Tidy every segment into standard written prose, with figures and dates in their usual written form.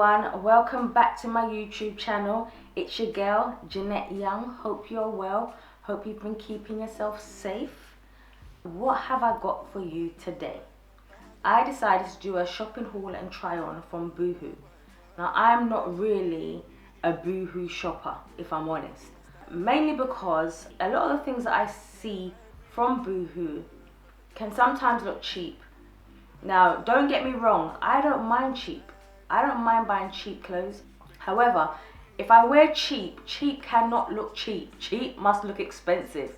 everyone, welcome back to my YouTube channel. It's your girl Jeanette Young. Hope you're well, hope you've been keeping yourself safe. What have I got for you today? I decided to do a shopping haul and try on from Boohoo. Now I'm not really a Boohoo shopper, if I'm honest, mainly because a lot of the things that I see from Boohoo can sometimes look cheap. Now don't get me wrong, I don't mind cheap. I don't mind buying cheap clothes. However, if I wear cheap, cheap cannot look cheap. Cheap must look expensive.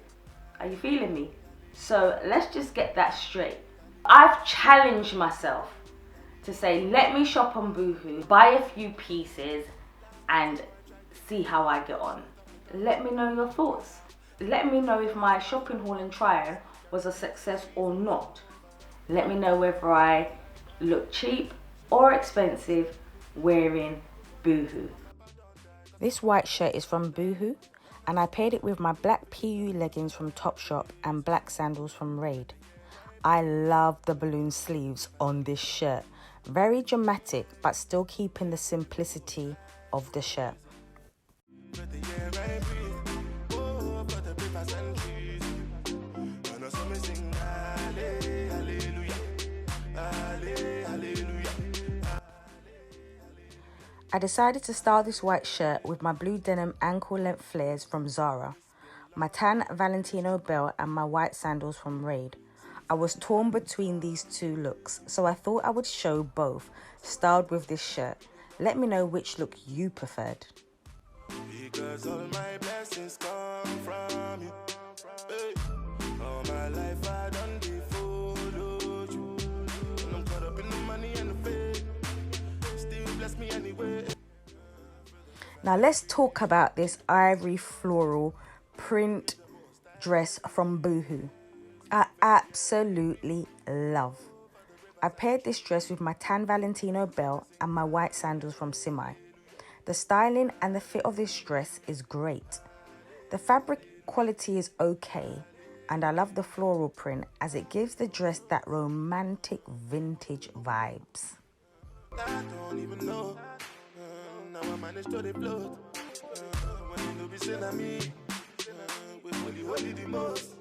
Are you feeling me? So let's just get that straight. I've challenged myself to say, let me shop on Boohoo, buy a few pieces and see how I get on. Let me know your thoughts. Let me know if my shopping haul and try-on was a success or not. Let me know whether I look cheap or expensive wearing Boohoo. This white shirt is from Boohoo and I paired it with my black PU leggings from Topshop and black sandals from Raid. I love the balloon sleeves on this shirt. Very dramatic but still keeping the simplicity of the shirt. I decided to style this white shirt with my blue denim ankle length flares from Zara, my tan Valentino belt and my white sandals from Raid. I was torn between these two looks, so I thought I would show both styled with this shirt. Let me know which look you preferred. Because all my blessings come from you. Hey. All my life I done follow you. And I'm caught up in the money and the fame. Still bless me anyway. Now let's talk about this ivory floral print dress from Boohoo. I absolutely love. I paired this dress with my tan Valentino belt and my white sandals from Simi. The styling and the fit of this dress is great. The fabric quality is okay and I love the floral print as it gives the dress that romantic vintage vibes. I don't even know. Now I managed to deploy. When you be saying at me, we holy the most.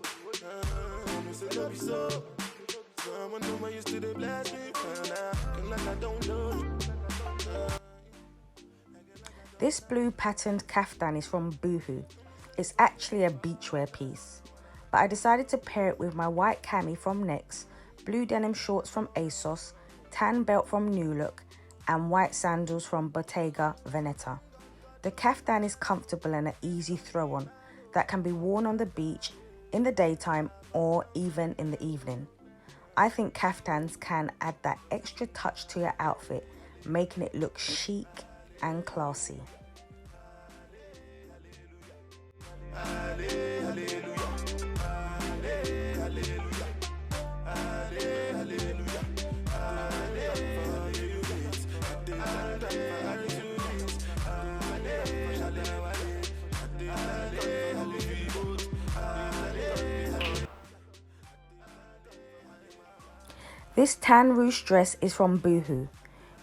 I'm say no be so. Someone know I used to they bless me. Like I don't know. This blue patterned kaftan is from Boohoo. It's actually a beachwear piece, but I decided to pair it with my white cami from Next, blue denim shorts from ASOS, tan belt from New Look, and white sandals from Bottega Veneta. The kaftan is comfortable and an easy throw on that can be worn on the beach, in the daytime, or even in the evening. I think kaftans can add that extra touch to your outfit, making it look chic and classy. This tan ruche dress is from Boohoo,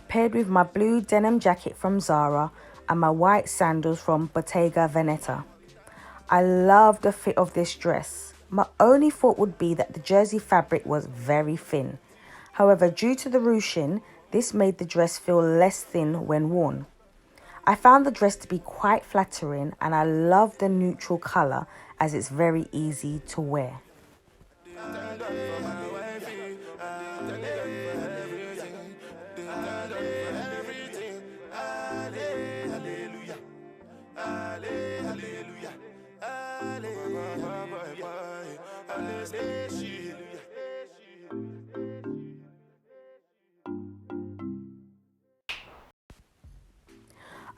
paired with my blue denim jacket from Zara and my white sandals from Bottega Veneta. I love the fit of this dress. My only thought would be that the jersey fabric was very thin. However, due to the ruching, this made the dress feel less thin when worn. I found the dress to be quite flattering and I love the neutral colour as it's very easy to wear.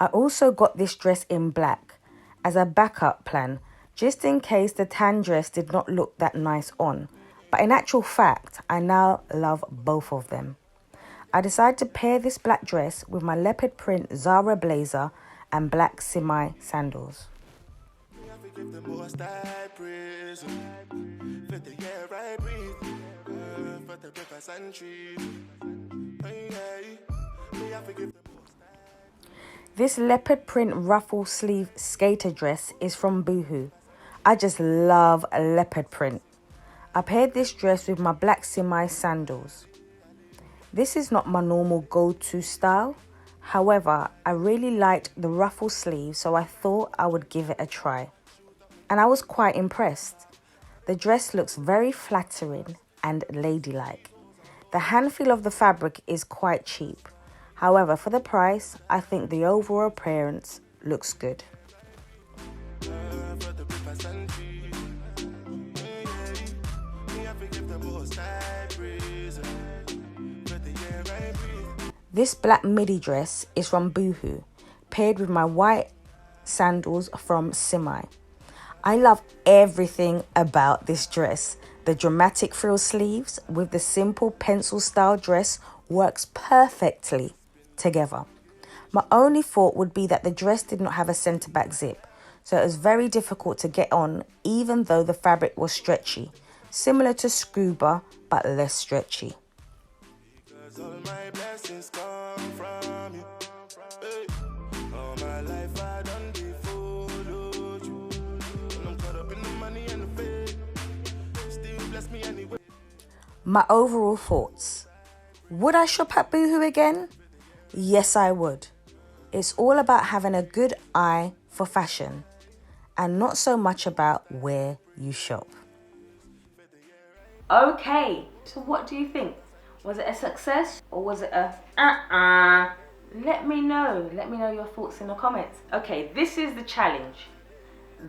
I also got this dress in black as a backup plan, just in case the tan dress did not look that nice on. But in actual fact, I now love both of them. I decided to pair this black dress with my leopard print Zara blazer and black Simi sandals. This leopard print ruffle sleeve skater dress is from Boohoo. I just love a leopard print. I paired this dress with my black semi sandals. This is not my normal go-to style. However, I really liked the ruffle sleeve, so I thought I would give it a try. And I was quite impressed. The dress looks very flattering and ladylike. The hand feel of the fabric is quite cheap. However, for the price, I think the overall appearance looks good. This black midi dress is from Boohoo, paired with my white sandals from Simi. I love everything about this dress. The dramatic frill sleeves with the simple pencil style dress works perfectly together. My only thought would be that the dress did not have a centre back zip, so it was very difficult to get on even though the fabric was stretchy, similar to scuba but less stretchy. All my blessings come from you. Hey. All my life I done followed you. And I'm caught up in the money and the fame. Still bless me anyway. My overall thoughts. Would I shop at Boohoo again? Yes, I would. It's all about having a good eye for fashion and not so much about where you shop. Okay, so what do you think? Was it a success or was it a Let me know your thoughts in the comments. Okay, this is the challenge.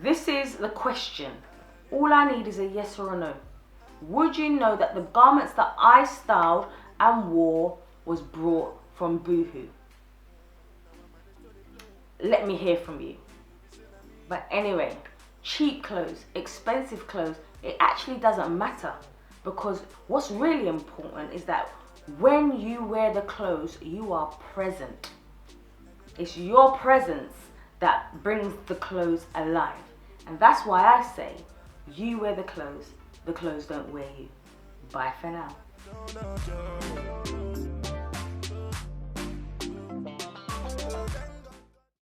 This is the question. All I need is a yes or a no. Would you know that the garments that I styled and wore was brought from Boohoo? Let me hear from you. But anyway, cheap clothes, expensive clothes, it actually doesn't matter, because what's really important is that when you wear the clothes, you are present. It's your presence that brings the clothes alive. And that's why I say, you wear the clothes don't wear you. Bye for now.